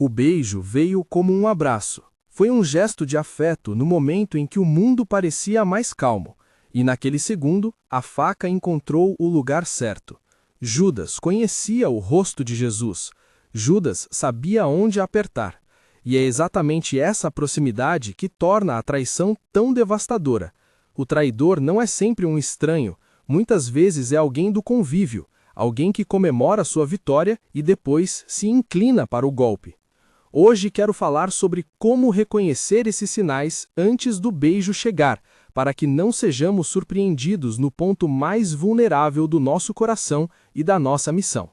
O beijo veio como um abraço. Foi um gesto de afeto no momento em que o mundo parecia mais calmo, e naquele segundo, a faca encontrou o lugar certo. Judas conhecia o rosto de Jesus. Judas sabia onde apertar. E é exatamente essa proximidade que torna a traição tão devastadora. O traidor não é sempre um estranho, muitas vezes é alguém do convívio, alguém que comemora sua vitória e depois se inclina para o golpe. Hoje quero falar sobre como reconhecer esses sinais antes do beijo chegar, para que não sejamos surpreendidos no ponto mais vulnerável do nosso coração e da nossa missão.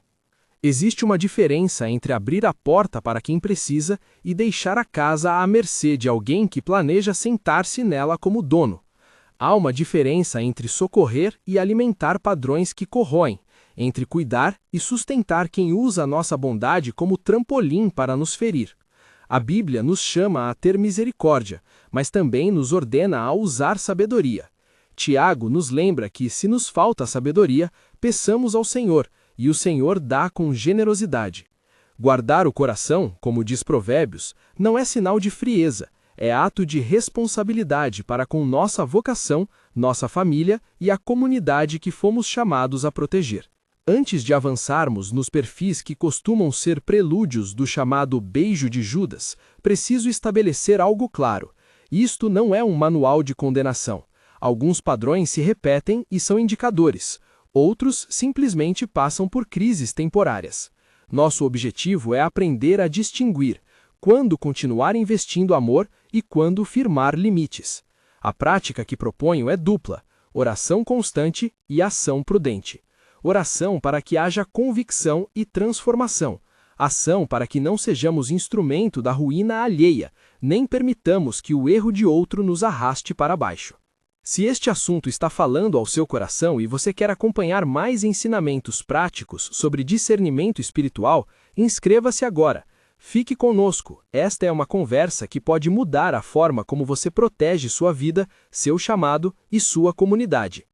Existe uma diferença entre abrir a porta para quem precisa e deixar a casa à mercê de alguém que planeja sentar-se nela como dono. Há uma diferença entre socorrer e alimentar padrões que corroem, entre cuidar e sustentar quem usa a nossa bondade como trampolim para nos ferir. A Bíblia nos chama a ter misericórdia, mas também nos ordena a usar sabedoria. Tiago nos lembra que, se nos falta sabedoria, peçamos ao Senhor, e o Senhor dá com generosidade. Guardar o coração, como diz Provérbios, não é sinal de frieza, é ato de responsabilidade para com nossa vocação, nossa família e a comunidade que fomos chamados a proteger. Antes de avançarmos nos perfis que costumam ser prelúdios do chamado beijo de Judas, preciso estabelecer algo claro. Isto não é um manual de condenação. Alguns padrões se repetem e são indicadores. Outros simplesmente passam por crises temporárias. Nosso objetivo é aprender a distinguir quando continuar investindo amor e quando firmar limites. A prática que proponho é dupla: oração constante e ação prudente. Oração para que haja convicção e transformação. Ação para que não sejamos instrumento da ruína alheia, nem permitamos que o erro de outro nos arraste para baixo. Se este assunto está falando ao seu coração e você quer acompanhar mais ensinamentos práticos sobre discernimento espiritual, inscreva-se agora. Fique conosco, esta é uma conversa que pode mudar a forma como você protege sua vida, seu chamado e sua comunidade.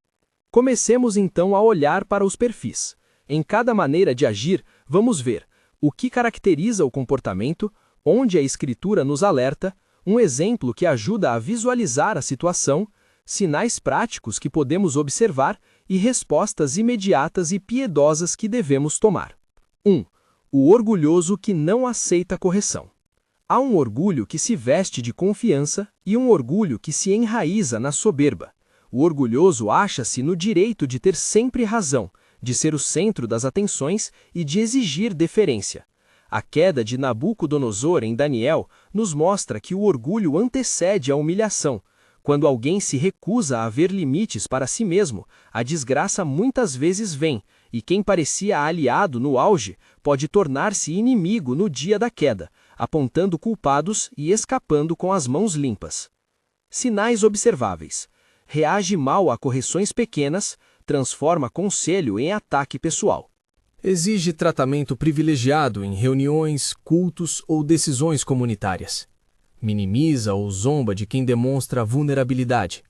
Comecemos então a olhar para os perfis. Em cada maneira de agir, vamos ver o que caracteriza o comportamento, onde a Escritura nos alerta, um exemplo que ajuda a visualizar a situação, sinais práticos que podemos observar e respostas imediatas e piedosas que devemos tomar. 1. O orgulhoso que não aceita correção. Há um orgulho que se veste de confiança e um orgulho que se enraiza na soberba. O orgulhoso acha-se no direito de ter sempre razão, de ser o centro das atenções e de exigir deferência. A queda de Nabucodonosor em Daniel nos mostra que o orgulho antecede a humilhação. Quando alguém se recusa a ver limites para si mesmo, a desgraça muitas vezes vem, e quem parecia aliado no auge pode tornar-se inimigo no dia da queda, apontando culpados e escapando com as mãos limpas. Sinais observáveis. Reage mal a correções pequenas, transforma conselho em ataque pessoal. Exige tratamento privilegiado em reuniões, cultos ou decisões comunitárias. Minimiza ou zomba de quem demonstra vulnerabilidade.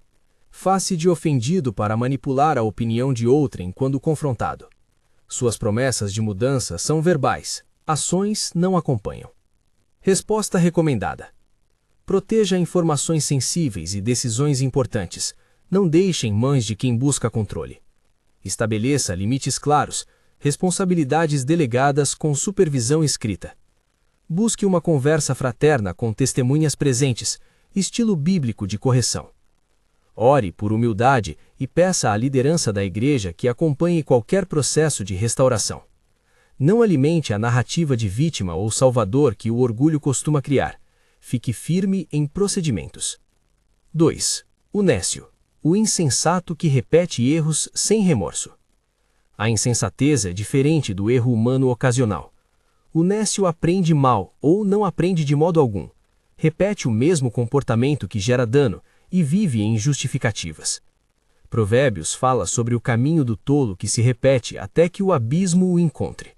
Faz-se de ofendido para manipular a opinião de outrem quando confrontado. Suas promessas de mudança são verbais, ações não acompanham. Resposta recomendada. Proteja informações sensíveis e decisões importantes. Não deixe em mãos de quem busca controle. Estabeleça limites claros, responsabilidades delegadas com supervisão escrita. Busque uma conversa fraterna com testemunhas presentes, estilo bíblico de correção. Ore por humildade e peça à liderança da igreja que acompanhe qualquer processo de restauração. Não alimente a narrativa de vítima ou salvador que o orgulho costuma criar. Fique firme em procedimentos. 2. O nécio. O insensato que repete erros sem remorso. A insensatez é diferente do erro humano ocasional. O nécio aprende mal ou não aprende de modo algum. Repete o mesmo comportamento que gera dano e vive em justificativas. Provérbios fala sobre o caminho do tolo que se repete até que o abismo o encontre.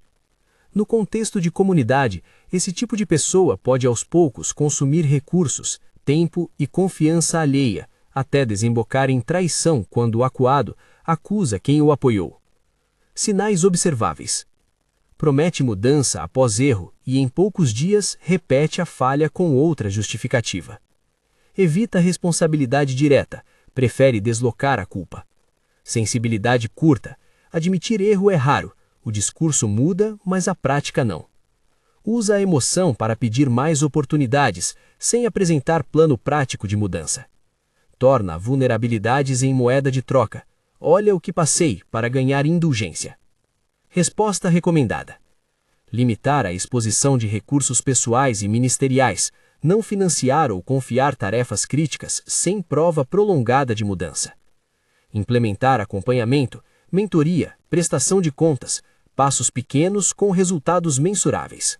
No contexto de comunidade, esse tipo de pessoa pode aos poucos consumir recursos, tempo e confiança alheia, até desembocar em traição quando o acuado acusa quem o apoiou. Sinais observáveis. promete mudança após erro e em poucos dias repete a falha com outra justificativa. Evita responsabilidade direta, prefere deslocar a culpa. Sensibilidade curta, admitir erro é raro, o discurso muda, mas a prática não. Usa a emoção para pedir mais oportunidades, sem apresentar plano prático de mudança. Torna vulnerabilidades em moeda de troca. Olha o que passei para ganhar indulgência. Resposta recomendada: limitar a exposição de recursos pessoais e ministeriais, não financiar ou confiar tarefas críticas sem prova prolongada de mudança. Implementar acompanhamento, mentoria, prestação de contas, passos pequenos com resultados mensuráveis.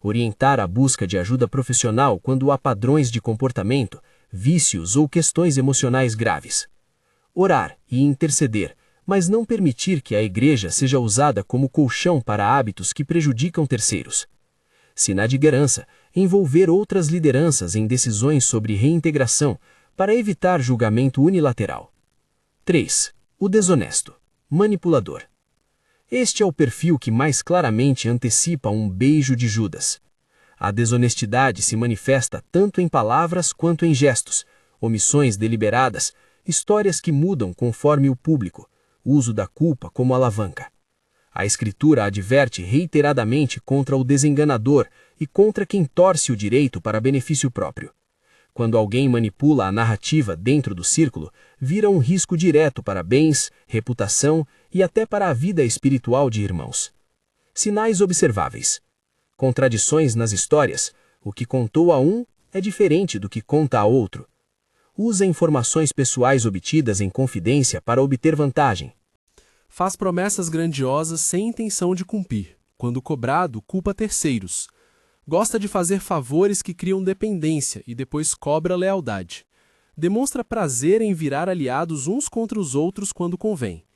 Orientar a busca de ajuda profissional quando há padrões de comportamento, vícios ou questões emocionais graves. Orar e interceder, mas não permitir que a igreja seja usada como colchão para hábitos que prejudicam terceiros. Se na liderança, envolver outras lideranças em decisões sobre reintegração para evitar julgamento unilateral. 3. O desonesto, manipulador. Este é o perfil que mais claramente antecipa um beijo de Judas. A desonestidade se manifesta tanto em palavras quanto em gestos, omissões deliberadas, histórias que mudam conforme o público, uso da culpa como alavanca. A Escritura adverte reiteradamente contra o desenganador e contra quem torce o direito para benefício próprio. Quando alguém manipula a narrativa dentro do círculo, vira um risco direto para bens, reputação e até para a vida espiritual de irmãos. Sinais observáveis. Contradições nas histórias. O que contou a um é diferente do que conta a outro. Usa informações pessoais obtidas em confidência para obter vantagem. Faz promessas grandiosas sem intenção de cumprir. Quando cobrado, culpa terceiros. Gosta de fazer favores que criam dependência e depois cobra lealdade. Demonstra prazer em virar aliados uns contra os outros quando convém.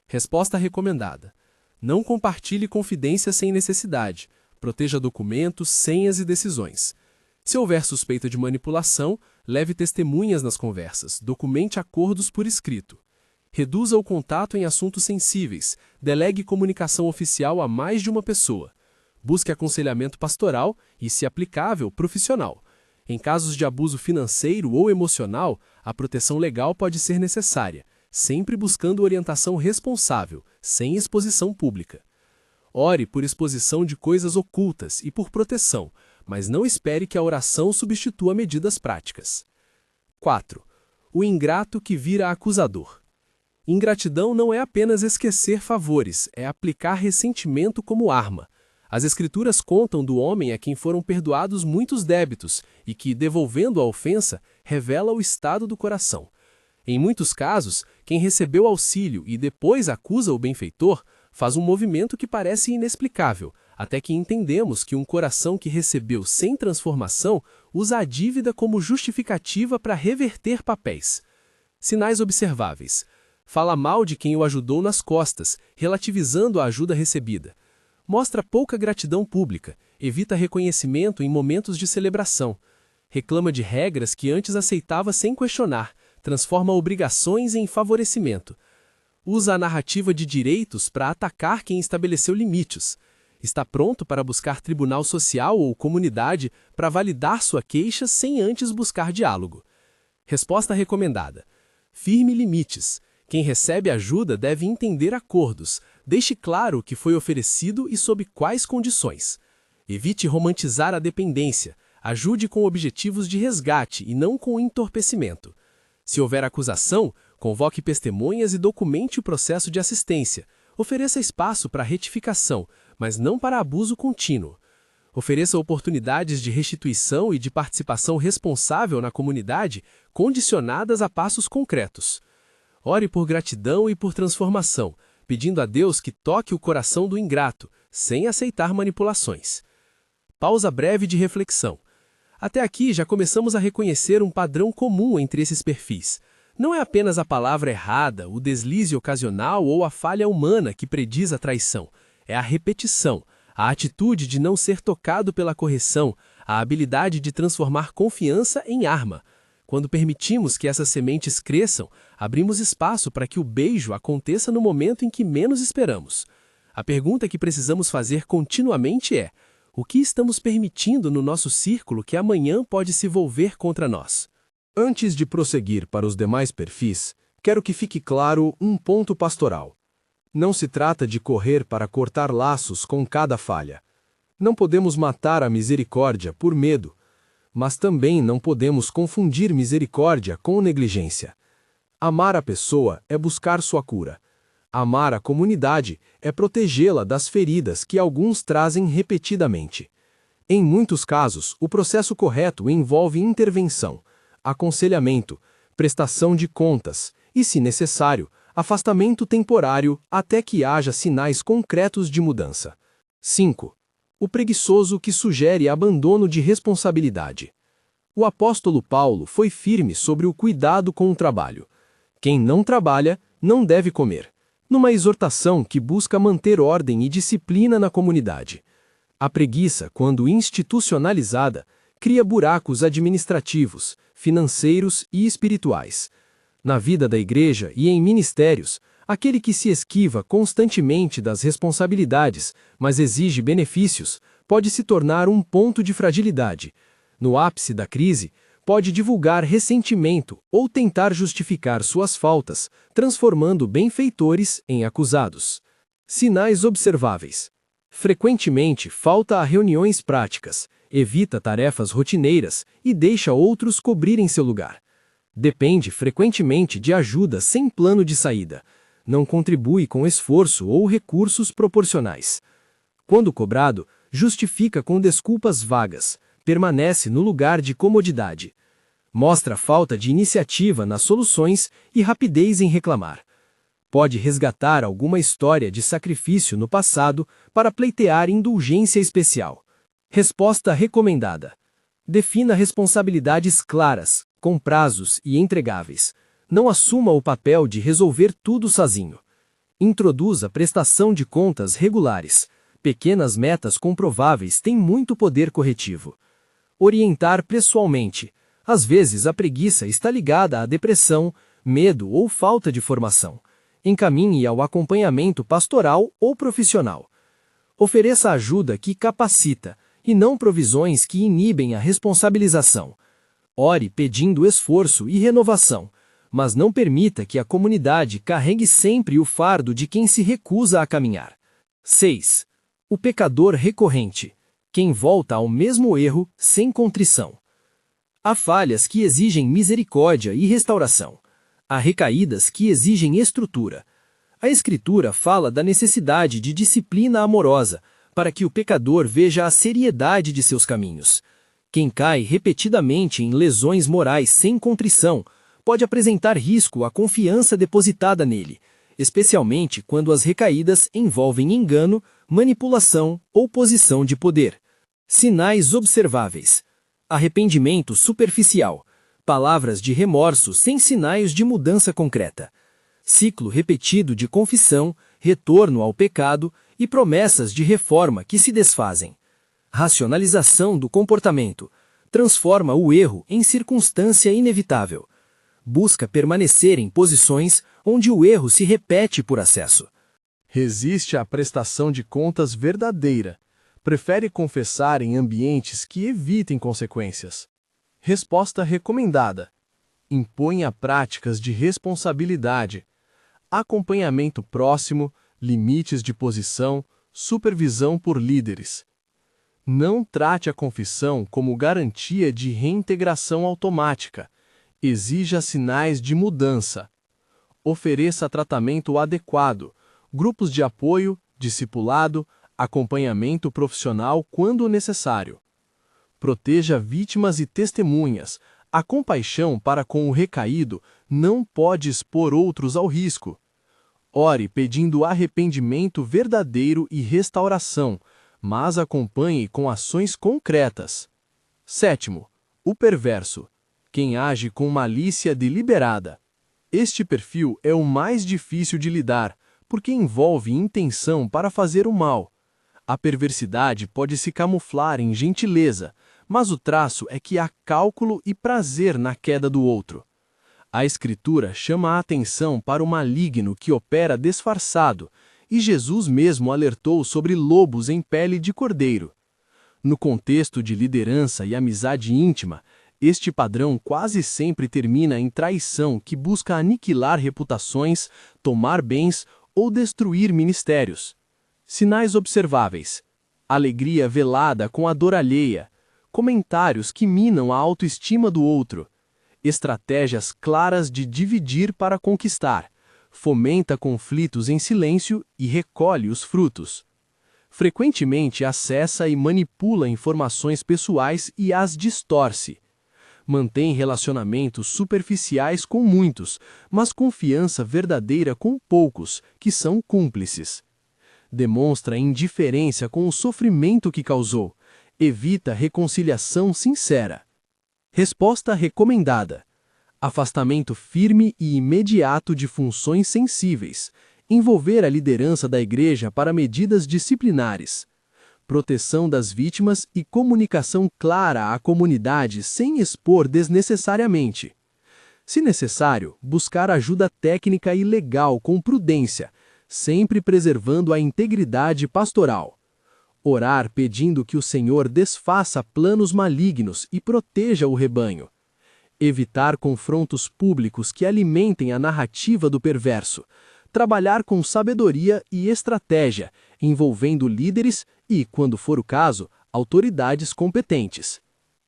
Resposta recomendada: não compartilhe confidências sem necessidade. Proteja documentos, senhas e decisões. Se houver suspeita de manipulação, leve testemunhas nas conversas, documente acordos por escrito. Reduza o contato em assuntos sensíveis, delegue comunicação oficial a mais de uma pessoa. Busque aconselhamento pastoral e, se aplicável, profissional. Em casos de abuso financeiro ou emocional, a proteção legal pode ser necessária, sempre buscando orientação responsável, sem exposição pública. Ore por exposição de coisas ocultas e por proteção, mas não espere que a oração substitua medidas práticas. 4. O ingrato que vira acusador. Ingratidão não é apenas esquecer favores, é aplicar ressentimento como arma. As Escrituras contam do homem a quem foram perdoados muitos débitos e que, devolvendo a ofensa, revela o estado do coração. Em muitos casos, quem recebeu auxílio e depois acusa o benfeitor faz um movimento que parece inexplicável, até que entendemos que um coração que recebeu sem transformação usa a dívida como justificativa para reverter papéis. Sinais observáveis. Fala mal de quem o ajudou nas costas, relativizando a ajuda recebida. Mostra pouca gratidão pública, evita reconhecimento em momentos de celebração. Reclama de regras que antes aceitava sem questionar, transforma obrigações em favorecimento. Usa a narrativa de direitos para atacar quem estabeleceu limites. Está pronto para buscar tribunal social ou comunidade para validar sua queixa sem antes buscar diálogo. Resposta recomendada: firme limites. Quem recebe ajuda deve entender acordos. Deixe claro o que foi oferecido e sob quais condições. Evite romantizar a dependência. Ajude com objetivos de resgate e não com entorpecimento. Se houver acusação, convoque testemunhas e documente o processo de assistência. Ofereça espaço para retificação, mas não para abuso contínuo. Ofereça oportunidades de restituição e de participação responsável na comunidade, condicionadas a passos concretos. Ore por gratidão e por transformação, pedindo a Deus que toque o coração do ingrato, sem aceitar manipulações. Pausa breve de reflexão. Até aqui já começamos a reconhecer um padrão comum entre esses perfis. Não é apenas a palavra errada, o deslize ocasional ou a falha humana que prediz a traição. É a repetição, a atitude de não ser tocado pela correção, a habilidade de transformar confiança em arma. Quando permitimos que essas sementes cresçam, abrimos espaço para que o beijo aconteça no momento em que menos esperamos. A pergunta que precisamos fazer continuamente é: o que estamos permitindo no nosso círculo que amanhã pode se volver contra nós? Antes de prosseguir para os demais perfis, quero que fique claro um ponto pastoral. Não se trata de correr para cortar laços com cada falha. Não podemos matar a misericórdia por medo, mas também não podemos confundir misericórdia com negligência. Amar a pessoa é buscar sua cura. Amar a comunidade é protegê-la das feridas que alguns trazem repetidamente. Em muitos casos, o processo correto envolve intervenção, aconselhamento, prestação de contas e, se necessário, afastamento temporário até que haja sinais concretos de mudança. 5. O preguiçoso que sugere abandono de responsabilidade. O apóstolo Paulo foi firme sobre o cuidado com o trabalho. Quem não trabalha, não deve comer, numa exortação que busca manter ordem e disciplina na comunidade. A preguiça, quando institucionalizada, cria buracos administrativos, financeiros e espirituais. Na vida da igreja e em ministérios, aquele que se esquiva constantemente das responsabilidades, mas exige benefícios, pode se tornar um ponto de fragilidade. No ápice da crise, pode divulgar ressentimento ou tentar justificar suas faltas, transformando benfeitores em acusados. Sinais observáveis. Frequentemente falta a reuniões práticas, evita tarefas rotineiras e deixa outros cobrirem seu lugar. Depende frequentemente de ajuda sem plano de saída. Não contribui com esforço ou recursos proporcionais. Quando cobrado, justifica com desculpas vagas, permanece no lugar de comodidade. Mostra falta de iniciativa nas soluções e rapidez em reclamar. Pode resgatar alguma história de sacrifício no passado para pleitear indulgência especial. Resposta recomendada. Defina responsabilidades claras, com prazos e entregáveis. Não assuma o papel de resolver tudo sozinho. Introduza prestação de contas regulares. Pequenas metas comprováveis têm muito poder corretivo. Orientar pessoalmente. Às vezes a preguiça está ligada à depressão, medo ou falta de formação. Encaminhe ao acompanhamento pastoral ou profissional. Ofereça ajuda que capacita, e não provisões que inibem a responsabilização. Ore pedindo esforço e renovação, mas não permita que a comunidade carregue sempre o fardo de quem se recusa a caminhar. 6. O pecador recorrente. Quem volta ao mesmo erro sem contrição. Há falhas que exigem misericórdia e restauração. Há recaídas que exigem estrutura. A Escritura fala da necessidade de disciplina amorosa, para que o pecador veja a seriedade de seus caminhos. Quem cai repetidamente em lesões morais sem contrição pode apresentar risco à confiança depositada nele, especialmente quando as recaídas envolvem engano, manipulação ou posição de poder. Sinais observáveis. Arrependimento superficial. Palavras de remorso sem sinais de mudança concreta. Ciclo repetido de confissão, retorno ao pecado e promessas de reforma que se desfazem. Racionalização do comportamento. Transforma o erro em circunstância inevitável. Busca permanecer em posições onde o erro se repete por acesso. Resiste à prestação de contas verdadeira. Prefere confessar em ambientes que evitem consequências. Resposta recomendada. Imponha práticas de responsabilidade. Acompanhamento próximo, limites de posição, supervisão por líderes. Não trate a confissão como garantia de reintegração automática. Exija sinais de mudança. Ofereça tratamento adequado, grupos de apoio, discipulado, acompanhamento profissional quando necessário. Proteja vítimas e testemunhas. A compaixão para com o recaído não pode expor outros ao risco. Ore pedindo arrependimento verdadeiro e restauração, mas acompanhe com ações concretas. 7. O perverso. Quem age com malícia deliberada. Este perfil é o mais difícil de lidar, porque envolve intenção para fazer o mal. A perversidade pode se camuflar em gentileza, mas o traço é que há cálculo e prazer na queda do outro. A Escritura chama a atenção para o maligno que opera disfarçado, e Jesus mesmo alertou sobre lobos em pele de cordeiro. No contexto de liderança e amizade íntima, este padrão quase sempre termina em traição que busca aniquilar reputações, tomar bens ou destruir ministérios. Sinais observáveis: alegria velada com a dor alheia, comentários que minam a autoestima do outro, estratégias claras de dividir para conquistar, fomenta conflitos em silêncio e recolhe os frutos. Frequentemente acessa e manipula informações pessoais e as distorce. Mantém relacionamentos superficiais com muitos, mas confiança verdadeira com poucos, que são cúmplices. Demonstra indiferença com o sofrimento que causou. Evita reconciliação sincera. Resposta recomendada: afastamento firme e imediato de funções sensíveis. Envolver a liderança da igreja para medidas disciplinares. Proteção das vítimas e comunicação clara à comunidade sem expor desnecessariamente. Se necessário, buscar ajuda técnica e legal com prudência, sempre preservando a integridade pastoral. Orar pedindo que o Senhor desfaça planos malignos e proteja o rebanho. Evitar confrontos públicos que alimentem a narrativa do perverso. Trabalhar com sabedoria e estratégia, envolvendo líderes e, quando for o caso, autoridades competentes.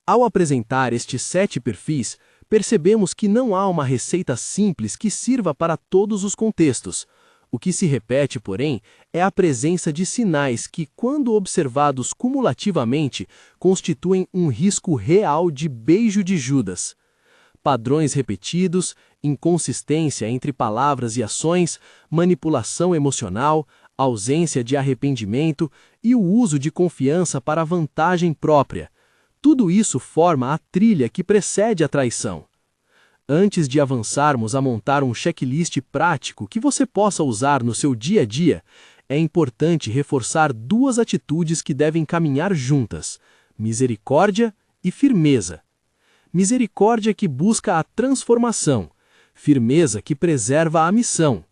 Ao apresentar estes 7 perfis, percebemos que não há uma receita simples que sirva para todos os contextos. O que se repete, porém, é a presença de sinais que, quando observados cumulativamente, constituem um risco real de beijo de Judas. Padrões repetidos, inconsistência entre palavras e ações, manipulação emocional, ausência de arrependimento e o uso de confiança para vantagem própria. Tudo isso forma a trilha que precede a traição. Antes de avançarmos a montar um checklist prático que você possa usar no seu dia a dia, é importante reforçar 2 atitudes que devem caminhar juntas: misericórdia e firmeza. Misericórdia que busca a transformação, firmeza que preserva a missão.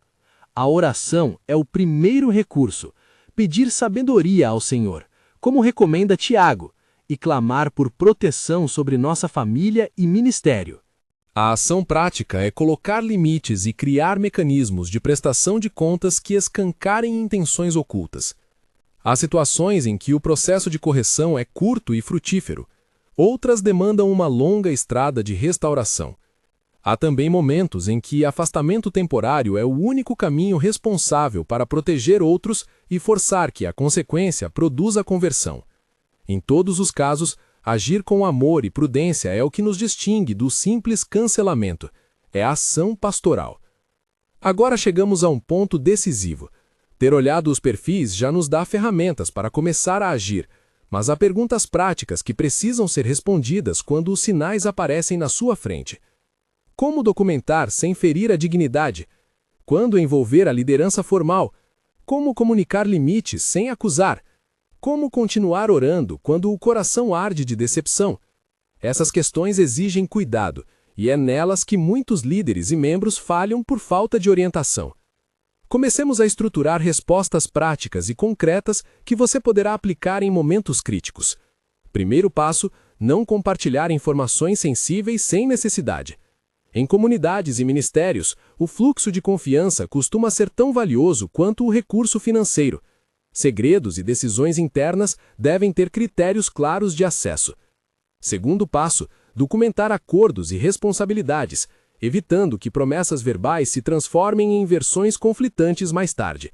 A oração é o primeiro recurso, pedir sabedoria ao Senhor, como recomenda Tiago, e clamar por proteção sobre nossa família e ministério. A ação prática é colocar limites e criar mecanismos de prestação de contas que escancarem intenções ocultas. Há situações em que o processo de correção é curto e frutífero, outras demandam uma longa estrada de restauração. Há também momentos em que afastamento temporário é o único caminho responsável para proteger outros e forçar que a consequência produza conversão. Em todos os casos, agir com amor e prudência é o que nos distingue do simples cancelamento. É a ação pastoral. Agora chegamos a um ponto decisivo. Ter olhado os perfis já nos dá ferramentas para começar a agir, mas há perguntas práticas que precisam ser respondidas quando os sinais aparecem na sua frente. Como documentar sem ferir a dignidade? Quando envolver a liderança formal? Como comunicar limites sem acusar? Como continuar orando quando o coração arde de decepção? Essas questões exigem cuidado, e é nelas que muitos líderes e membros falham por falta de orientação. Comecemos a estruturar respostas práticas e concretas que você poderá aplicar em momentos críticos. Primeiro passo: não compartilhar informações sensíveis sem necessidade. Em comunidades e ministérios, o fluxo de confiança costuma ser tão valioso quanto o recurso financeiro. Segredos e decisões internas devem ter critérios claros de acesso. Segundo passo: documentar acordos e responsabilidades, evitando que promessas verbais se transformem em versões conflitantes mais tarde.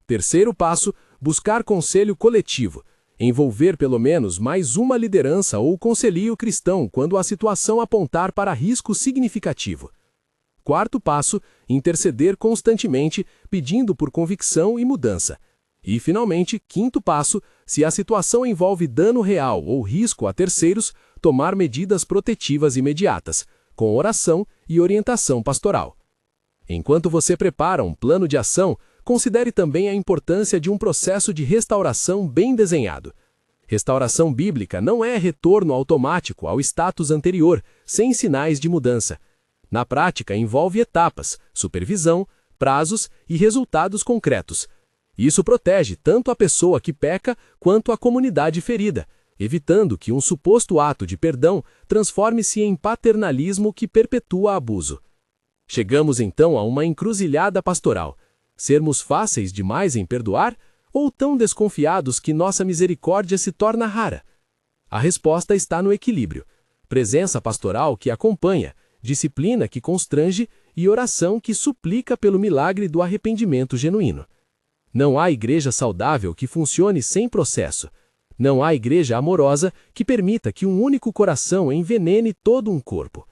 Terceiro passo: buscar conselho coletivo, envolver pelo menos mais uma liderança ou conselheiro cristão quando a situação apontar para risco significativo. Quarto passo: interceder constantemente, pedindo por convicção e mudança. E, finalmente, quinto passo: se a situação envolve dano real ou risco a terceiros, tomar medidas protetivas imediatas, com oração e orientação pastoral. Enquanto você prepara um plano de ação, considere também a importância de um processo de restauração bem desenhado. Restauração bíblica não é retorno automático ao status anterior, sem sinais de mudança. Na prática, envolve etapas, supervisão, prazos e resultados concretos. Isso protege tanto a pessoa que peca quanto a comunidade ferida, evitando que um suposto ato de perdão transforme-se em paternalismo que perpetua abuso. Chegamos então a uma encruzilhada pastoral: sermos fáceis demais em perdoar ou tão desconfiados que nossa misericórdia se torna rara? A resposta está no equilíbrio: presença pastoral que acompanha, disciplina que constrange e oração que suplica pelo milagre do arrependimento genuíno. Não há igreja saudável que funcione sem processo. Não há igreja amorosa que permita que um único coração envenene todo um corpo.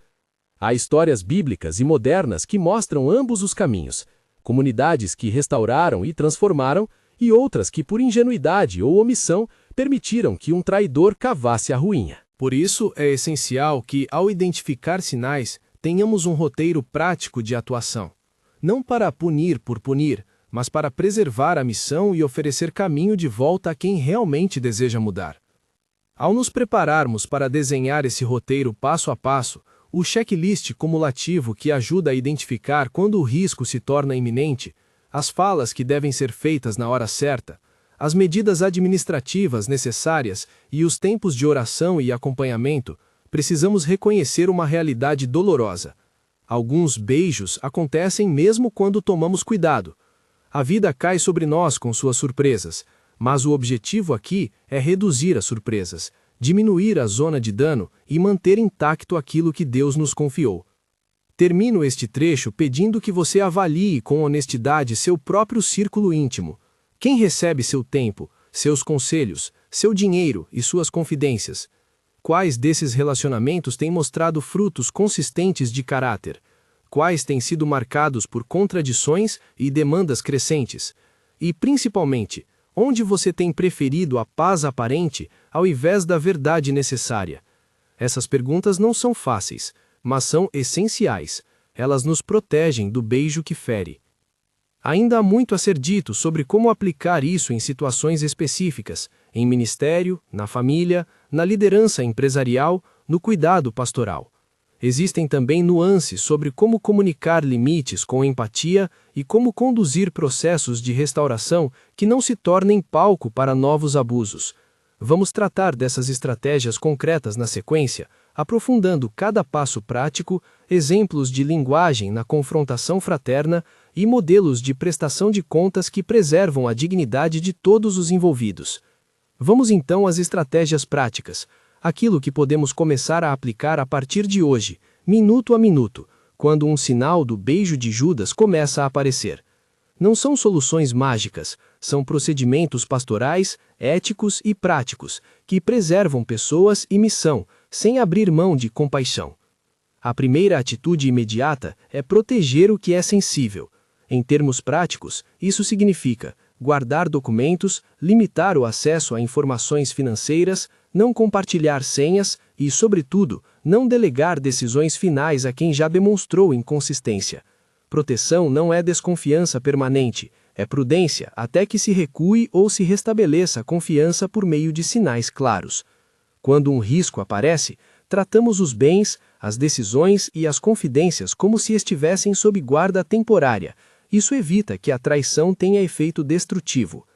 Há histórias bíblicas e modernas que mostram ambos os caminhos: comunidades que restauraram e transformaram, e outras que, por ingenuidade ou omissão, permitiram que um traidor cavasse a ruína. Por isso, é essencial que, ao identificar sinais, tenhamos um roteiro prático de atuação. Não para punir por punir, mas para preservar a missão e oferecer caminho de volta a quem realmente deseja mudar. Ao nos prepararmos para desenhar esse roteiro passo a passo, o checklist cumulativo que ajuda a identificar quando o risco se torna iminente, as falas que devem ser feitas na hora certa, as medidas administrativas necessárias e os tempos de oração e acompanhamento, precisamos reconhecer uma realidade dolorosa. Alguns beijos acontecem mesmo quando tomamos cuidado. A vida cai sobre nós com suas surpresas, mas o objetivo aqui é reduzir as surpresas, diminuir a zona de dano e manter intacto aquilo que Deus nos confiou. Termino este trecho pedindo que você avalie com honestidade seu próprio círculo íntimo. Quem recebe seu tempo, seus conselhos, seu dinheiro e suas confidências? Quais desses relacionamentos têm mostrado frutos consistentes de caráter? Quais têm sido marcados por contradições e demandas crescentes? E, principalmente, onde você tem preferido a paz aparente ao invés da verdade necessária? Essas perguntas não são fáceis, mas são essenciais. Elas nos protegem do beijo que fere. Ainda há muito a ser dito sobre como aplicar isso em situações específicas, em ministério, na família, na liderança empresarial, no cuidado pastoral. Existem também nuances sobre como comunicar limites com empatia e como conduzir processos de restauração que não se tornem palco para novos abusos. Vamos tratar dessas estratégias concretas na sequência, aprofundando cada passo prático, exemplos de linguagem na confrontação fraterna e modelos de prestação de contas que preservam a dignidade de todos os envolvidos. Vamos então às estratégias práticas, aquilo que podemos começar a aplicar a partir de hoje, minuto a minuto, quando um sinal do beijo de Judas começa a aparecer. Não são soluções mágicas, são procedimentos pastorais, éticos e práticos, que preservam pessoas e missão, sem abrir mão de compaixão. A primeira atitude imediata é proteger o que é sensível. Em termos práticos, isso significa guardar documentos, limitar o acesso a informações financeiras, não compartilhar senhas e, sobretudo, não delegar decisões finais a quem já demonstrou inconsistência. Proteção não é desconfiança permanente, é prudência até que se recue ou se restabeleça a confiança por meio de sinais claros. Quando um risco aparece, tratamos os bens, as decisões e as confidências como se estivessem sob guarda temporária. Isso evita que a traição tenha efeito destrutivo.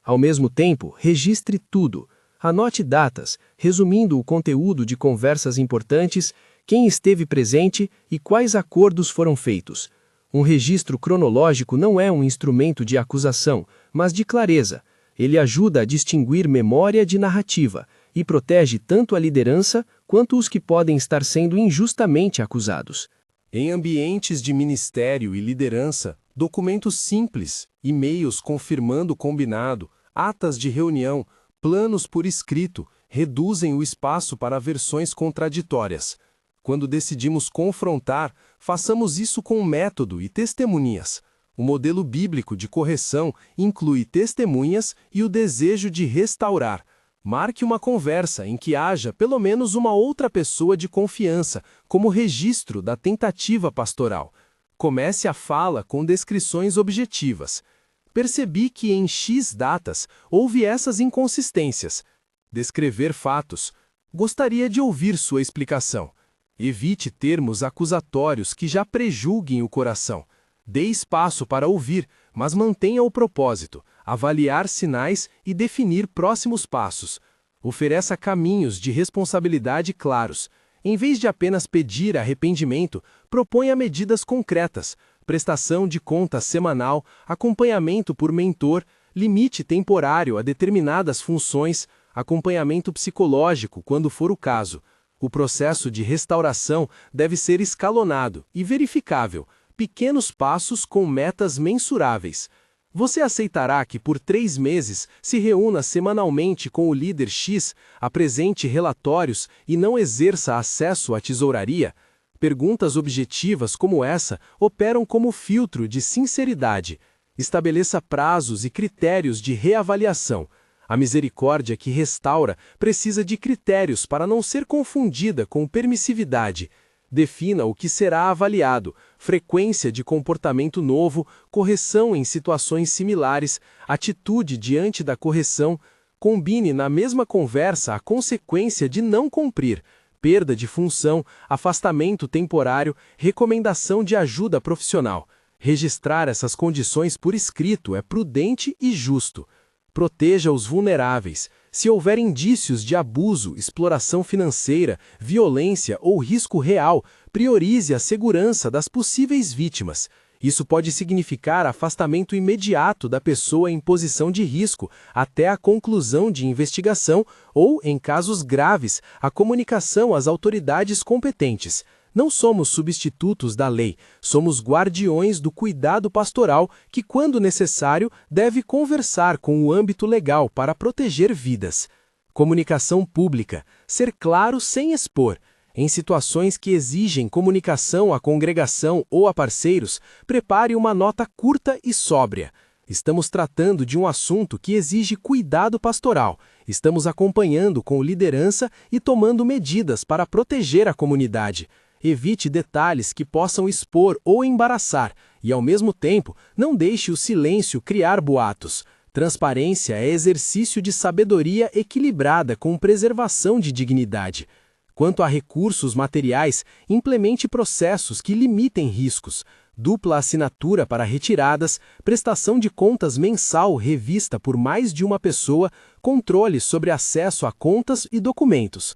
Ao mesmo tempo, registre tudo. Anote datas, resumindo o conteúdo de conversas importantes, quem esteve presente e quais acordos foram feitos. Um registro cronológico não é um instrumento de acusação, mas de clareza. Ele ajuda a distinguir memória de narrativa e protege tanto a liderança quanto os que podem estar sendo injustamente acusados. Em ambientes de ministério e liderança, documentos simples, e-mails confirmando o combinado, atas de reunião, planos por escrito, reduzem o espaço para versões contraditórias. Quando decidimos confrontar, façamos isso com método e testemunhas. O modelo bíblico de correção inclui testemunhas e o desejo de restaurar. Marque uma conversa em que haja pelo menos uma outra pessoa de confiança, como registro da tentativa pastoral. Comece a fala com descrições objetivas. Percebi que em X datas houve essas inconsistências. Descrever fatos. Gostaria de ouvir sua explicação. Evite termos acusatórios que já prejulguem o coração. Dê espaço para ouvir, mas mantenha o propósito, avaliar sinais e definir próximos passos. Ofereça caminhos de responsabilidade claros. Em vez de apenas pedir arrependimento, proponha medidas concretas, prestação de contas semanal, acompanhamento por mentor, limite temporário a determinadas funções, acompanhamento psicológico quando for o caso. O processo de restauração deve ser escalonado e verificável, pequenos passos com metas mensuráveis. Você aceitará que por 3 meses se reúna semanalmente com o líder X, apresente relatórios e não exerça acesso à tesouraria? Perguntas objetivas como essa operam como filtro de sinceridade. Estabeleça prazos e critérios de reavaliação. A misericórdia que restaura precisa de critérios para não ser confundida com permissividade. Defina o que será avaliado, frequência de comportamento novo, correção em situações similares, atitude diante da correção. Combine na mesma conversa a consequência de não cumprir, perda de função, afastamento temporário, recomendação de ajuda profissional. Registrar essas condições por escrito é prudente e justo. Proteja os vulneráveis. Se houver indícios de abuso, exploração financeira, violência ou risco real, priorize a segurança das possíveis vítimas. Isso pode significar afastamento imediato da pessoa em posição de risco até a conclusão de investigação ou, em casos graves, a comunicação às autoridades competentes. Não somos substitutos da lei, somos guardiões do cuidado pastoral que, quando necessário, deve conversar com o âmbito legal para proteger vidas. Comunicação pública, ser claro sem expor. Em situações que exigem comunicação à congregação ou a parceiros, prepare uma nota curta e sóbria. Estamos tratando de um assunto que exige cuidado pastoral. Estamos acompanhando com liderança e tomando medidas para proteger a comunidade. Evite detalhes que possam expor ou embaraçar e, ao mesmo tempo, não deixe o silêncio criar boatos. Transparência é exercício de sabedoria equilibrada com preservação de dignidade. Quanto a recursos materiais, implemente processos que limitem riscos. Dupla assinatura para retiradas, prestação de contas mensal revista por mais de uma pessoa, controle sobre acesso a contas e documentos.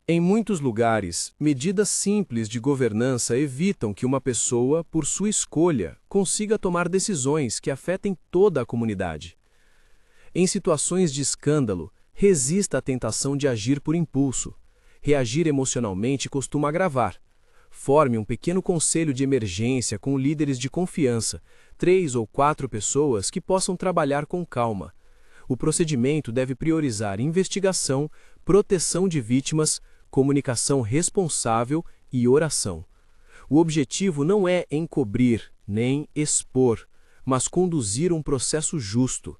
Em muitos lugares, medidas simples de governança evitam que uma pessoa, por sua escolha, consiga tomar decisões que afetem toda a comunidade. Em situações de escândalo, resista à tentação de agir por impulso. Reagir emocionalmente costuma agravar. Forme um pequeno conselho de emergência com líderes de confiança, 3 ou 4 pessoas que possam trabalhar com calma. O procedimento deve priorizar investigação, proteção de vítimas, comunicação responsável e oração. O objetivo não é encobrir nem expor, mas conduzir um processo justo.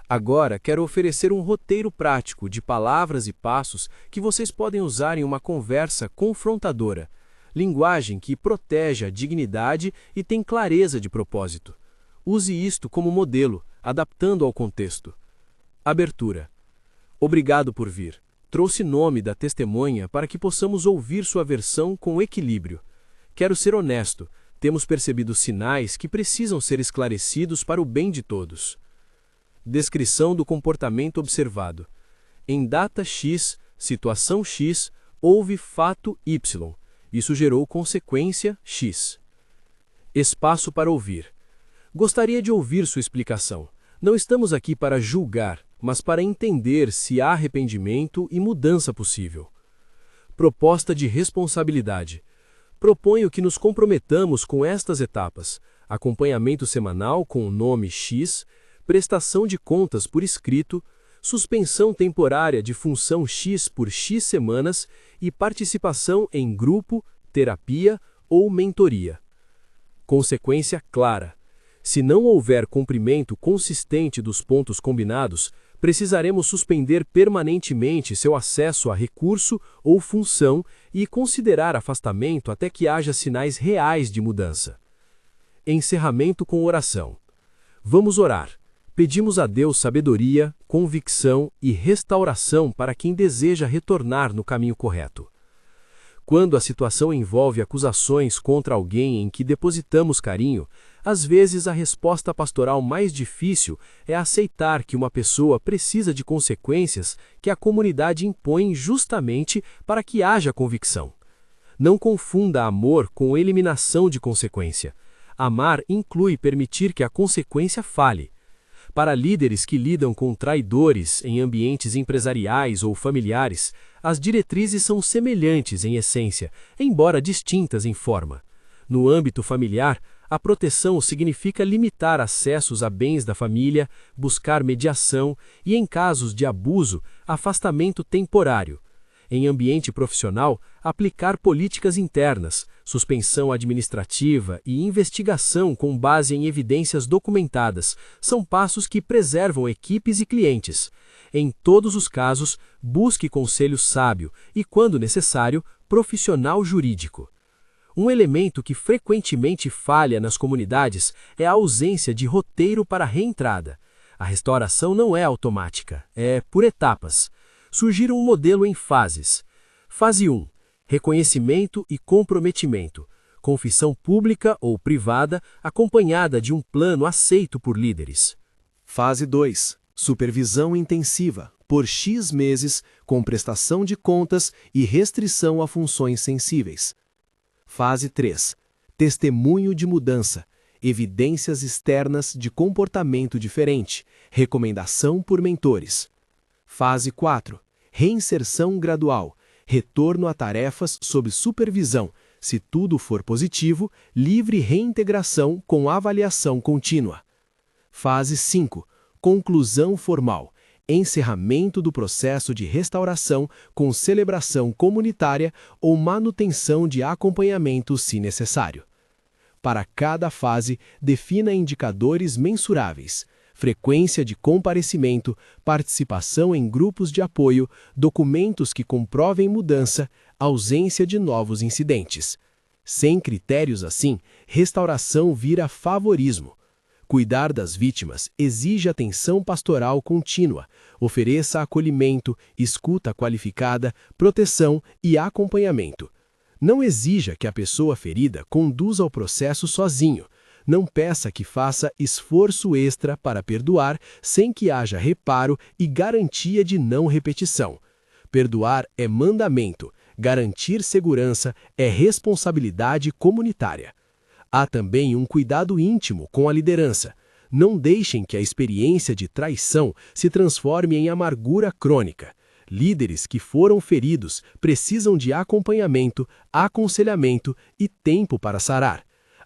Agora, quero oferecer um roteiro prático de palavras e passos que vocês podem usar em uma conversa confrontadora. Linguagem que protege a dignidade e tem clareza de propósito. Use isto como modelo, adaptando ao contexto. Abertura. Obrigado por vir. Trouxe nome da testemunha para que possamos ouvir sua versão com equilíbrio. Quero ser honesto, temos percebido sinais que precisam ser esclarecidos para o bem de todos. Descrição do comportamento observado. Em data X, situação X, houve fato Y. Isso gerou consequência X. Espaço para ouvir. Gostaria de ouvir sua explicação. Não estamos aqui para julgar, mas para entender se há arrependimento e mudança possível. Proposta de responsabilidade. Proponho que nos comprometamos com estas etapas: acompanhamento semanal com o nome X, prestação de contas por escrito, suspensão temporária de função X por X semanas e participação em grupo, terapia ou mentoria. Consequência clara. Se não houver cumprimento consistente dos pontos combinados, precisaremos suspender permanentemente seu acesso a recurso ou função e considerar afastamento até que haja sinais reais de mudança. Encerramento com oração. Vamos orar. Pedimos a Deus sabedoria, convicção e restauração para quem deseja retornar no caminho correto. Quando a situação envolve acusações contra alguém em que depositamos carinho, Às vezes, a resposta pastoral mais difícil é aceitar que uma pessoa precisa de consequências que a comunidade impõe justamente para que haja convicção. Não confunda amor com eliminação de consequência. Amar inclui permitir que a consequência fale. Para líderes que lidam com traidores em ambientes empresariais ou familiares, as diretrizes são semelhantes em essência, embora distintas em forma. No âmbito familiar, a proteção significa limitar acessos a bens da família, buscar mediação e, em casos de abuso, afastamento temporário. Em ambiente profissional, aplicar políticas internas, suspensão administrativa e investigação com base em evidências documentadas são passos que preservam equipes e clientes. Em todos os casos, busque conselho sábio e, quando necessário, profissional jurídico. Um elemento que frequentemente falha nas comunidades é a ausência de roteiro para a reentrada. A restauração não é automática, é por etapas. Surgiram um modelo em fases. Fase 1. Reconhecimento e comprometimento. Confissão pública ou privada, acompanhada de um plano aceito por líderes. Fase 2. Supervisão intensiva, por X meses, com prestação de contas e restrição a funções sensíveis. Fase 3. Testemunho de mudança. Evidências externas de comportamento diferente. Recomendação por mentores. Fase 4. Reinserção gradual. Retorno a tarefas sob supervisão. Se tudo for positivo, livre reintegração com avaliação contínua. Fase 5. Conclusão formal. Encerramento do processo de restauração com celebração comunitária ou manutenção de acompanhamento se necessário. Para cada fase, defina indicadores mensuráveis. Frequência de comparecimento, participação em grupos de apoio, documentos que comprovem mudança, ausência de novos incidentes. Sem critérios assim, restauração vira favorismo. Cuidar das vítimas exige atenção pastoral contínua, ofereça acolhimento, escuta qualificada, proteção e acompanhamento. Não exija que a pessoa ferida conduza o processo sozinho. Não peça que faça esforço extra para perdoar sem que haja reparo e garantia de não repetição. Perdoar é mandamento, garantir segurança é responsabilidade comunitária. Há também um cuidado íntimo com a liderança. Não deixem que a experiência de traição se transforme em amargura crônica. Líderes que foram feridos precisam de acompanhamento, aconselhamento e tempo para sarar.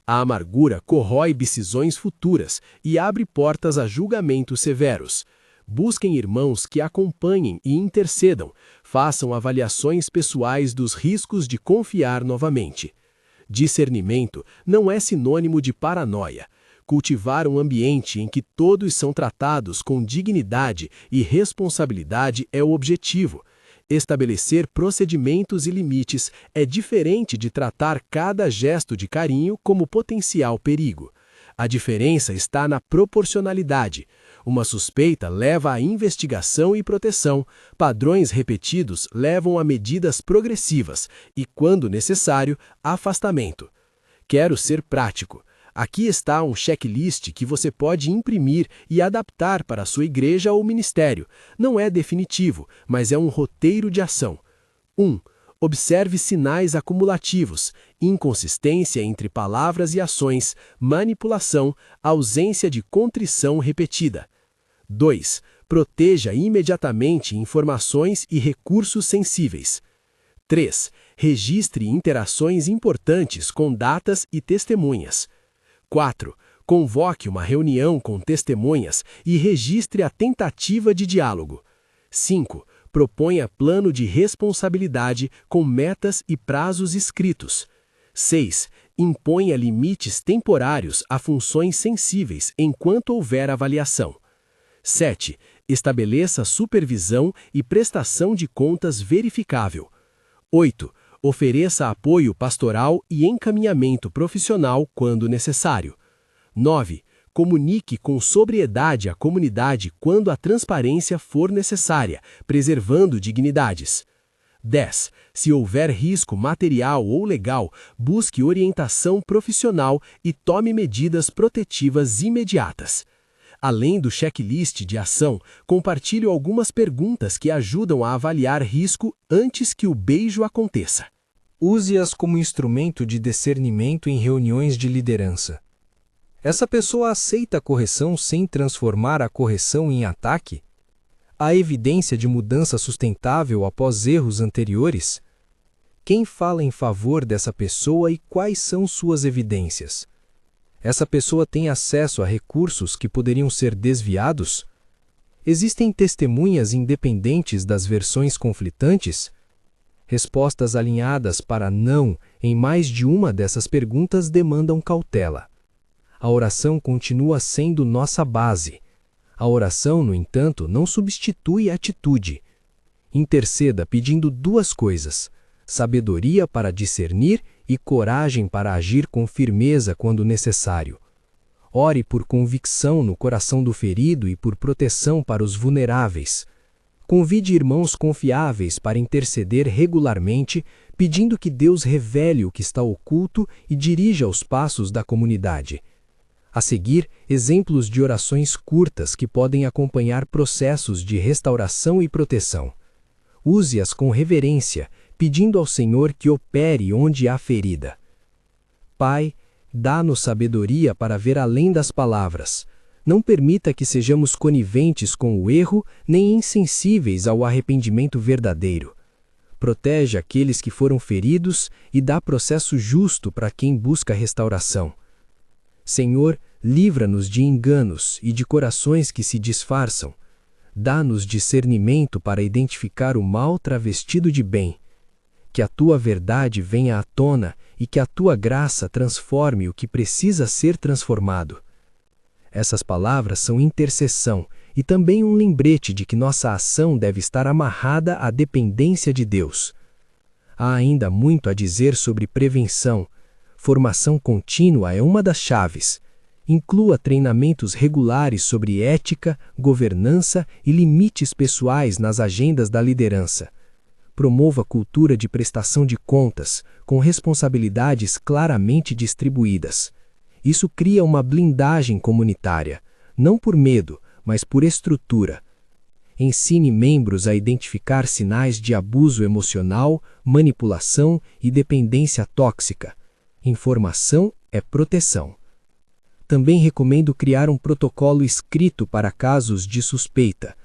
A amargura corrói decisões futuras e abre portas a julgamentos severos. Busquem irmãos que acompanhem e intercedam, façam avaliações pessoais dos riscos de confiar novamente. Discernimento não é sinônimo de paranoia. Cultivar um ambiente em que todos são tratados com dignidade e responsabilidade é o objetivo. Estabelecer procedimentos e limites é diferente de tratar cada gesto de carinho como potencial perigo. A diferença está na proporcionalidade. Uma suspeita leva à investigação e proteção, padrões repetidos levam a medidas progressivas e, quando necessário, afastamento. Quero ser prático. Aqui está um checklist que você pode imprimir e adaptar para a sua igreja ou ministério. Não é definitivo, mas é um roteiro de ação. 1. Observe sinais acumulativos, inconsistência entre palavras e ações, manipulação, ausência de contrição repetida. 2. Proteja imediatamente informações e recursos sensíveis. 3. Registre interações importantes com datas e testemunhas. 4. Convoque uma reunião com testemunhas e registre a tentativa de diálogo. 5. Proponha plano de responsabilidade com metas e prazos escritos. 6. Imponha limites temporários a funções sensíveis enquanto houver avaliação. 7. Estabeleça supervisão e prestação de contas verificável. 8. Ofereça apoio pastoral e encaminhamento profissional quando necessário. 9. Comunique com sobriedade à comunidade quando a transparência for necessária, preservando dignidades. 10. Se houver risco material ou legal, busque orientação profissional e tome medidas protetivas imediatas. Além do checklist de ação, compartilho algumas perguntas que ajudam a avaliar risco antes que o beijo aconteça. Use-as como instrumento de discernimento em reuniões de liderança. Essa pessoa aceita a correção sem transformar a correção em ataque? Há evidência de mudança sustentável após erros anteriores? Quem fala em favor dessa pessoa e quais são suas evidências? Essa pessoa tem acesso a recursos que poderiam ser desviados? Existem testemunhas independentes das versões conflitantes? Respostas alinhadas para não em mais de uma dessas perguntas demandam cautela. A oração continua sendo nossa base. A oração, no entanto, não substitui a atitude. Interceda pedindo duas coisas: sabedoria para discernir e coragem para agir com firmeza quando necessário. Ore por convicção no coração do ferido e por proteção para os vulneráveis. Convide irmãos confiáveis para interceder regularmente, pedindo que Deus revele o que está oculto e dirija os passos da comunidade. A seguir, exemplos de orações curtas que podem acompanhar processos de restauração e proteção. Use-as com reverência, pedindo ao Senhor que opere onde há ferida. Pai, dá-nos sabedoria para ver além das palavras. Não permita que sejamos coniventes com o erro, nem insensíveis ao arrependimento verdadeiro. Protege aqueles que foram feridos e dá processo justo para quem busca restauração. Senhor, livra-nos de enganos e de corações que se disfarçam. Dá-nos discernimento para identificar o mal travestido de bem. Que a tua verdade venha à tona e que a tua graça transforme o que precisa ser transformado. Essas palavras são intercessão e também um lembrete de que nossa ação deve estar amarrada à dependência de Deus. Há ainda muito a dizer sobre prevenção. Formação contínua é uma das chaves. Inclua treinamentos regulares sobre ética, governança e limites pessoais nas agendas da liderança. Promova cultura de prestação de contas, com responsabilidades claramente distribuídas. Isso cria uma blindagem comunitária, não por medo, mas por estrutura. Ensine membros a identificar sinais de abuso emocional, manipulação e dependência tóxica. Informação é proteção. Também recomendo criar um protocolo escrito para casos de suspeita.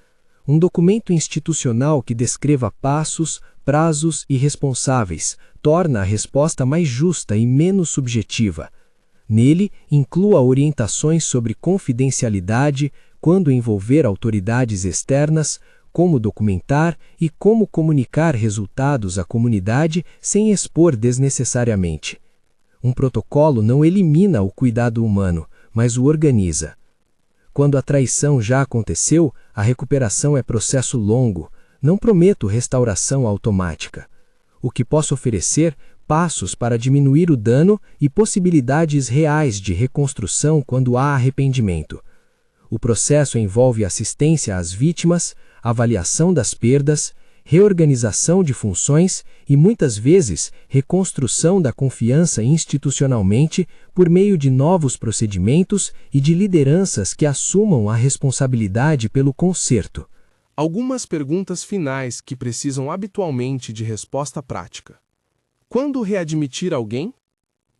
Um documento institucional que descreva passos, prazos e responsáveis torna a resposta mais justa e menos subjetiva. Nele, inclua orientações sobre confidencialidade, quando envolver autoridades externas, como documentar e como comunicar resultados à comunidade sem expor desnecessariamente. Um protocolo não elimina o cuidado humano, mas o organiza. Quando a traição já aconteceu, a recuperação é processo longo. Não prometo restauração automática. O que posso oferecer? Passos para diminuir o dano e possibilidades reais de reconstrução quando há arrependimento. O processo envolve assistência às vítimas, avaliação das perdas, reorganização de funções e, muitas vezes, reconstrução da confiança institucionalmente por meio de novos procedimentos e de lideranças que assumam a responsabilidade pelo conserto. Algumas perguntas finais que precisam habitualmente de resposta prática. Quando readmitir alguém?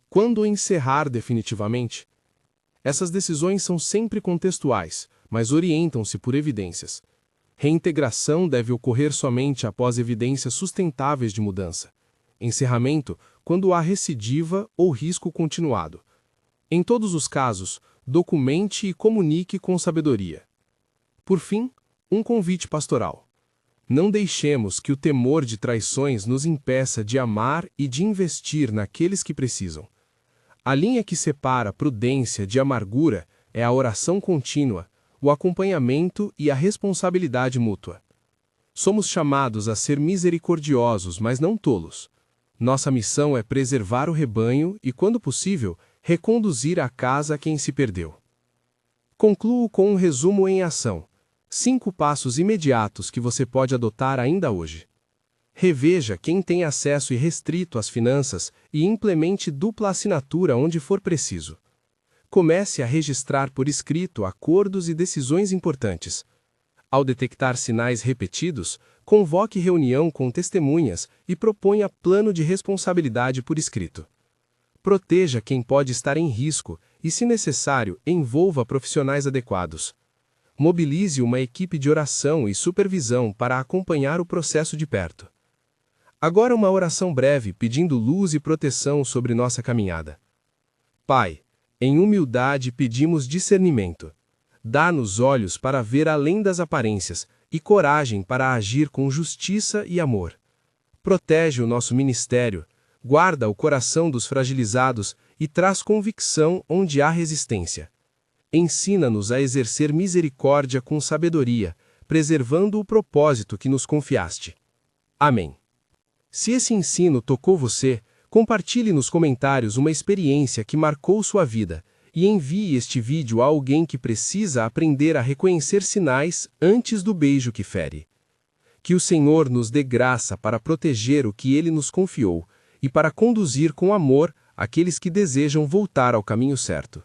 Quando encerrar definitivamente? Essas decisões são sempre contextuais, mas orientam-se por evidências. Reintegração deve ocorrer somente após evidências sustentáveis de mudança. Encerramento, quando há recidiva ou risco continuado. Em todos os casos, documente e comunique com sabedoria. Por fim, um convite pastoral. Não deixemos que o temor de traições nos impeça de amar e de investir naqueles que precisam. A linha que separa prudência de amargura é a oração contínua, o acompanhamento e a responsabilidade mútua. Somos chamados a ser misericordiosos, mas não tolos. Nossa missão é preservar o rebanho e, quando possível, reconduzir à casa quem se perdeu. Concluo com um resumo em ação. 5 passos imediatos que você pode adotar ainda hoje. Reveja quem tem acesso irrestrito às finanças e implemente dupla assinatura onde for preciso. Comece a registrar por escrito acordos e decisões importantes. Ao detectar sinais repetidos, convoque reunião com testemunhas e proponha plano de responsabilidade por escrito. Proteja quem pode estar em risco e, se necessário, envolva profissionais adequados. Mobilize uma equipe de oração e supervisão para acompanhar o processo de perto. Agora uma oração breve pedindo luz e proteção sobre nossa caminhada. Pai, em humildade pedimos discernimento. Dá-nos olhos para ver além das aparências e coragem para agir com justiça e amor. Protege o nosso ministério, guarda o coração dos fragilizados e traz convicção onde há resistência. Ensina-nos a exercer misericórdia com sabedoria, preservando o propósito que nos confiaste. Amém. Se esse ensino tocou você, compartilhe nos comentários uma experiência que marcou sua vida e envie este vídeo a alguém que precisa aprender a reconhecer sinais antes do beijo que fere. Que o Senhor nos dê graça para proteger o que Ele nos confiou e para conduzir com amor aqueles que desejam voltar ao caminho certo.